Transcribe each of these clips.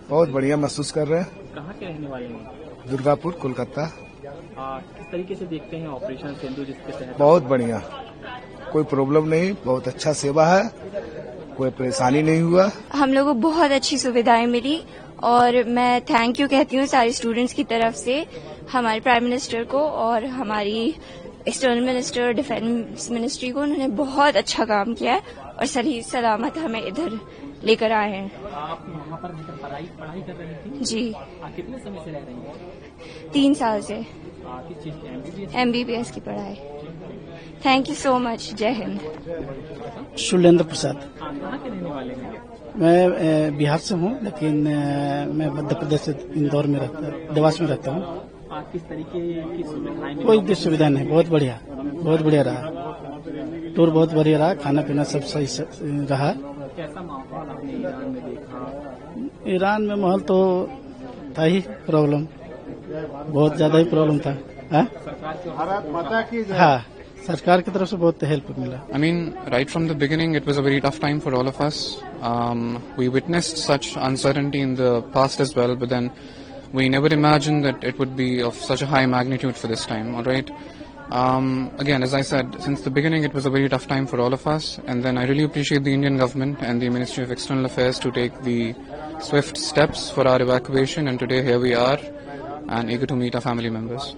बहुत बढ़िया महसूस कर रहे हैं। कहाँ के रहने वाले हैं? दुर्गापुर, कोलकाता। किस तरीके से देखते हैं ऑपरेशन सिंदूर जिसके तहत? बहुत बढ़िया, कोई प्रॉब्लम नहीं, बहुत अच्छा सेवा है, कोई परेशानी नहीं हुआ। हम लोगों को बहुत अच्छी सुविधाएं मिली और मैं थैंक यू कहती हूँ सारे स्टूडेंट्स की तरफ से हमारे प्राइम मिनिस्टर को और हमारी एक्सटर्नल मिनिस्टर, डिफेंस मिनिस्ट्री को। उन्होंने बहुत अच्छा काम किया है और सही सलामत हमें इधर लेकर आए हैं। आप वहाँ पर पढ़ाई कर रही थी? जी। कितने समय से रह रही हैं? 3 साल से। किस चीज की? MBBS की पढ़ाई। Thank you so much. जय हिंद। शैलेंद्र प्रसाद। कहाँ के रहने वाले हैं? मैं बिहार से हूँ, लेकिन मैं मध्य प्रदेश से इंदौर में देवास में रहता हूँ। किस तरीके की सुविधाएं? कोई भी सुविधा नहीं, बहुत बढ़िया रहा। टूर बहुत बढ़िया रहा, खाना पीना सब सही रहा। कैसा माहौल आपने ईरान में देखा? ईरान में माहौल तो था ही प्रॉब्लम, बहुत ज्यादा ही प्रॉब्लम था। हाँ, सरकार की तरफ से बहुत हेल्प मिला। I mean, right from the beginning, it was a very tough time for all of us. We witnessed such uncertainty in the past as well, but then we never imagined that it would be of such a high magnitude for this time, all right? Again, as I said, since the beginning, it was a very tough time for all of us, and then I really appreciate the Indian government and the Ministry of External Affairs to take the swift steps for our evacuation, and today here we are, and eager to meet our family members.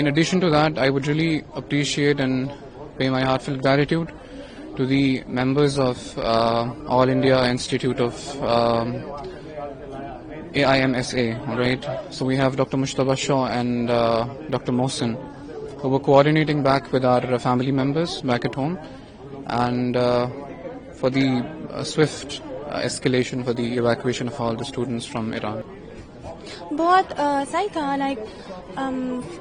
In addition to that, I would really appreciate and pay my heartfelt gratitude to the members of All India Institute of AIMSA, all right? So we have Dr. Mushtaba Shaw and Dr. Mohsin, who were coordinating back with our family members back at home, and for the swift escalation for the evacuation of all the students from Iran. बहुत सही था, like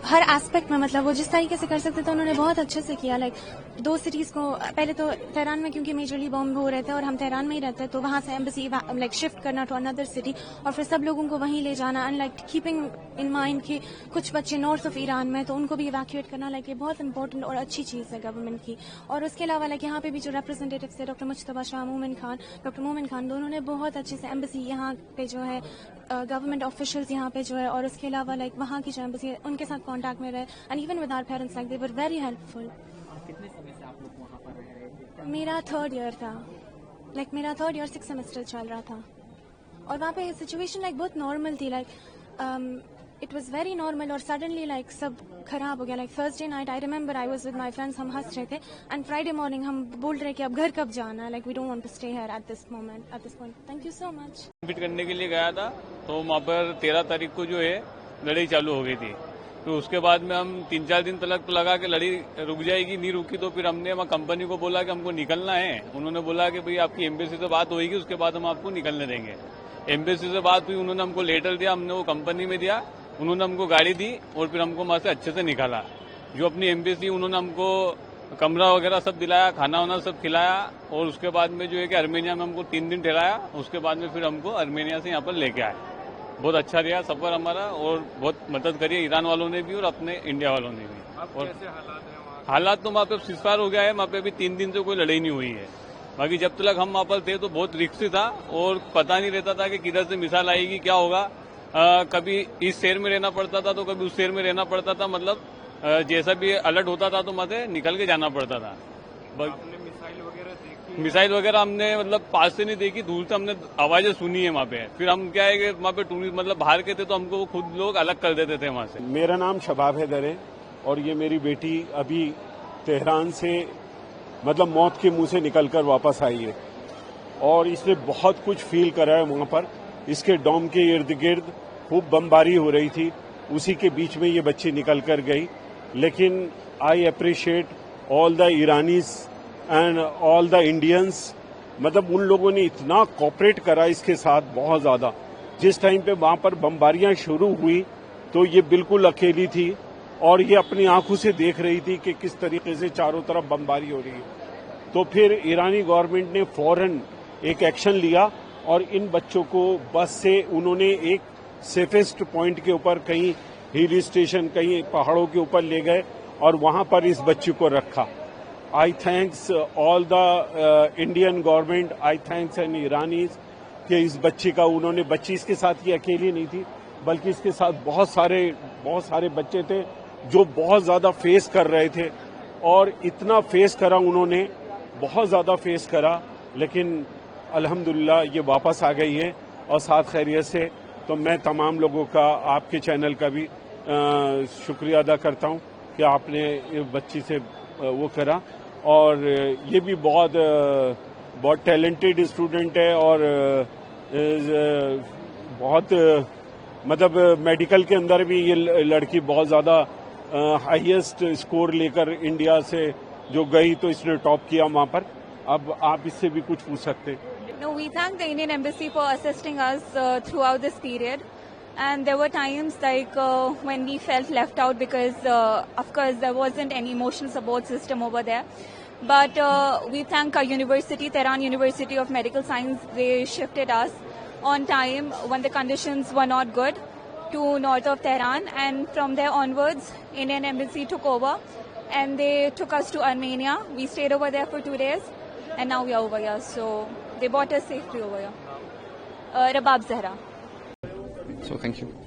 हर aspect में, मतलब वो जिस तरीके से कर सकते थे उन्होंने बहुत अच्छे से किया। लाइक 2 सिटीज को, पहले तो तेहरान में क्योंकि मेजरली बॉम्ब हो रहे थे और हम तेहरान में ही रहते हैं, तो वहां से एम्बेसी लाइक शिफ्ट करना टू अनदर सिटी और फिर सब लोगों को वहीं ले जाना, and like keeping in mind कि कुछ बच्चे नॉर्थ ऑफ ईरान में, तो उनको भी इवैक्यूएट करना, लाइक ये बहुत इंपॉर्टेंट और अच्छी चीज है गवर्नमेंट की। और उसके अलावा लाइक यहाँ पे भी जो रिप्रेजेंटेटिव थे, डॉक्टर मुश्तबा शाह, डॉक्टर मोमिन खान, दोनों ने बहुत अच्छे से एम्बेसी यहाँ पे जो है, गवर्नमेंट ऑफिशियल्स यहाँ पे जो है, और उसके अलावा लाइक वहाँ की जो एम्बेसी है उनके साथ कांटेक्ट में रहे, and even with our parents, like they were very helpful. कितने समय से आप लोग वहाँ पर रह रहे थे? मेरा 3rd ईयर था, लाइक मेरा 3rd ईयर 6 सेमेस्टर चल रहा था, और वहाँ पे सिचुएशन लाइक बहुत नॉर्मल थी, like it was very normal, और सडनली लाइक सब खराब हो गया। Like Thursday night I remember I was with my friends, हम हंस रहे थे, एंड फ्राइडे मॉर्निंग हम बोल रहे कि अब घर कब जाना, like we don't want to stay here at this point. Thank you so much. Visit करने के लिए गया था, तो वहाँ पर 13 तारीख को जो है लड़ाई चालू हो गई थी, तो उसके बाद में हम 3-4 दिन तक लगा कि लड़ाई रुक जाएगी, नहीं रुकी तो फिर हमने वहाँ कंपनी को बोला कि हमको निकलना है। उन्होंने बोला कि भाई आपकी एम्बेसी से बात होगी, उसके बाद हम आपको निकलने देंगे। एम्बेसी से बात हुई, उन्होंने हमको लेटर दिया, हमने वो कंपनी में दिया, उन्होंने हमको गाड़ी दी और फिर हमको वहाँ से अच्छे से निकाला। जो अपनी एम्बेसी, उन्होंने हमको कमरा वगैरह सब दिलाया, खाना वाना सब खिलाया, और उसके बाद में जो है कि अर्मेनिया में हमको 3 दिन ठहराया, उसके बाद में फिर हमको अर्मेनिया से यहाँ पर लेके आए। बहुत अच्छा रहा सफर हमारा, और बहुत मदद करी ईरान वालों ने भी और अपने इंडिया वालों ने भी। और कैसे हालात है? हालात तो वहाँ पे सिजफायर हो गया है, वहाँ पे अभी 3 दिन से कोई लड़ाई नहीं हुई है। बाकी जब तक हम वहाँ पर थे तो बहुत रिस्क था, और पता नहीं रहता था कि किधर से मिसाइल आएगी, क्या होगा। कभी इस शहर में रहना पड़ता था तो कभी उस शहर में रहना पड़ता था, मतलब जैसा भी अलर्ट होता था तो वहाँ से निकल के जाना पड़ता था। मिसाइल वगैरह हमने मतलब पास से नहीं देखी, दूर से हमने आवाजें सुनी है वहाँ पे। फिर हम क्या है कि वहाँ पे टूरिस्ट मतलब बाहर के थे तो हमको वो खुद लोग अलग कर देते थे वहाँ से। मेरा नाम शबाब हैदर है, और ये मेरी बेटी अभी तेहरान से मतलब मौत के मुंह से निकलकर वापस आई है, और इसने बहुत कुछ फील करा है वहाँ पर। इसके डॉम के इर्द गिर्द खूब बमबारी हो रही थी, उसी के बीच में ये बच्ची निकल कर गई। लेकिन I appreciate all the Iranians and all the Indians, मतलब उन लोगों ने इतना कोऑपरेट करा इसके साथ बहुत ज्यादा। जिस टाइम पे वहां पर बमबारियां शुरू हुई तो ये बिल्कुल अकेली थी, और ये अपनी आंखों से देख रही थी कि किस तरीके से चारों तरफ बमबारी हो रही है। तो फिर ईरानी गवर्नमेंट ने फौरन एक एक्शन लिया, और इन बच्चों को बस से उन्होंने एक सेफेस्ट पॉइंट के ऊपर, कहीं हिल स्टेशन, कहीं पहाड़ों के ऊपर ले गए, और वहां पर इस बच्ची को रखा। I thanks all the Indian government, I thanks and Iranis कि इस बच्ची का उन्होंने, बच्ची इसके साथ ये अकेली नहीं थी बल्कि इसके साथ बहुत सारे बच्चे थे जो बहुत ज्यादा फेस कर रहे थे, और इतना फेस करा उन्होंने, बहुत ज्यादा फेस करा, लेकिन अल्हम्दुलिल्लाह ये वापस आ गई है और साथ खैरियत से। तो मैं तमाम लोगों का, आपके चैनल का भी शुक्रिया अदा करता हूं कि आपने बच्ची से वो करा, और ये भी बहुत टैलेंटेड स्टूडेंट है और बहुत मतलब मेडिकल के अंदर भी ये लड़की बहुत ज्यादा हाईएस्ट स्कोर लेकर इंडिया से जो गई, तो इसने टॉप किया वहां पर। अब आप इससे भी कुछ पूछ सकते हैं। No, we thank the Indian Embassy for assisting us throughout this period. And there were times like when we felt left out because, of course, there wasn't any emotional support system over there. But we thank our university, Tehran University of Medical Science. They shifted us on time when the conditions were not good to north of Tehran. And from there onwards, Indian Embassy took over and they took us to Armenia. We stayed over there for 2 days and now we are over here. So they brought us safely over here. Rabab Zahra. So thank you.